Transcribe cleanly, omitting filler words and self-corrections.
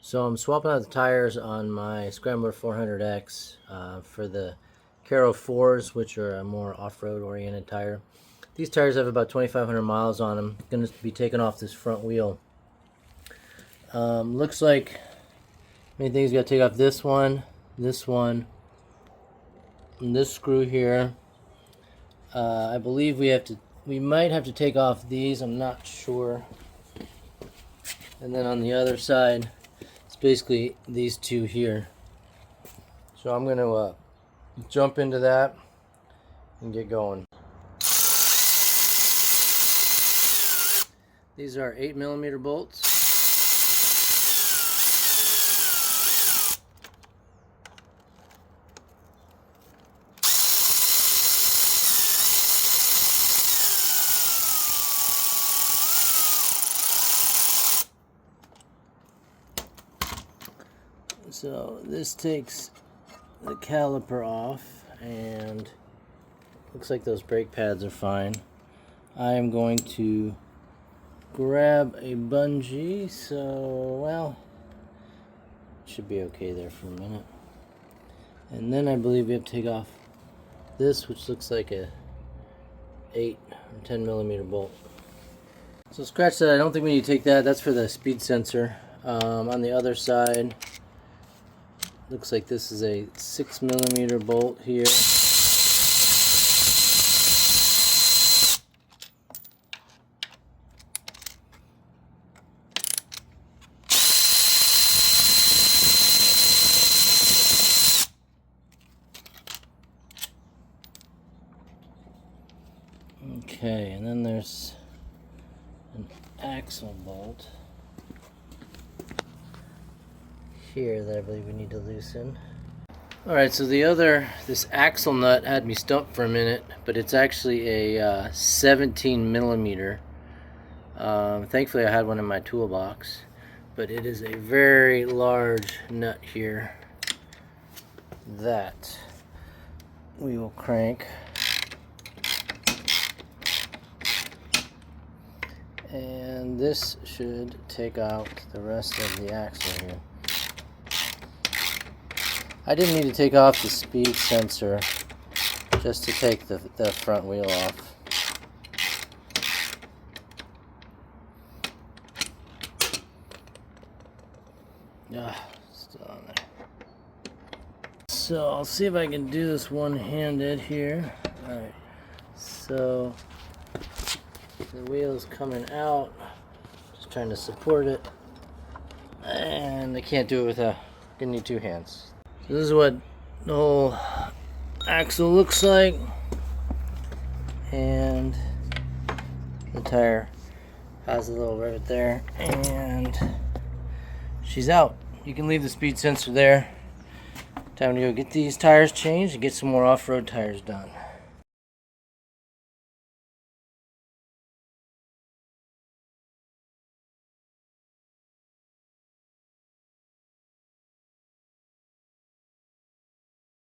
So I'm swapping out the tires on my Scrambler 400X for the Caro 4s, which are a more off-road oriented tire. These tires have about 2,500 miles on them. Going to be taking off this front wheel. Looks like main things got to take off this one, and this screw here. I believe we might have to take off these. I'm not sure. And then on the other side, it's basically these two here. So I'm going to jump into that and get going. These are 8mm bolts. So this takes the caliper off, and looks like those brake pads are fine. I am going to grab a bungee, so well, should be okay there for a minute. And then I believe we have to take off this, which looks like a 8 or 10mm bolt. So scratch that. I don't think we need to take that. That's for the speed sensor. On the other side, looks like this is a 6mm bolt here. Okay, and then there's an axle bolt here that I believe we need to loosen. Alright, so this axle nut had me stumped for a minute, but it's actually a 17mm. Thankfully I had one in my toolbox, but it is a very large nut here that we will crank. And this should take out the rest of the axle here. I didn't need to take off the speed sensor, just to take the front wheel off. Still on there. So I'll see if I can do this one-handed here. Alright, so the wheel's coming out, just trying to support it, and I can't do it without, gonna need two hands. So this is what the whole axle looks like, and the tire has a little rivet there, and she's out. You can leave the speed sensor there. Time to go get these tires changed and get some more off-road tires done.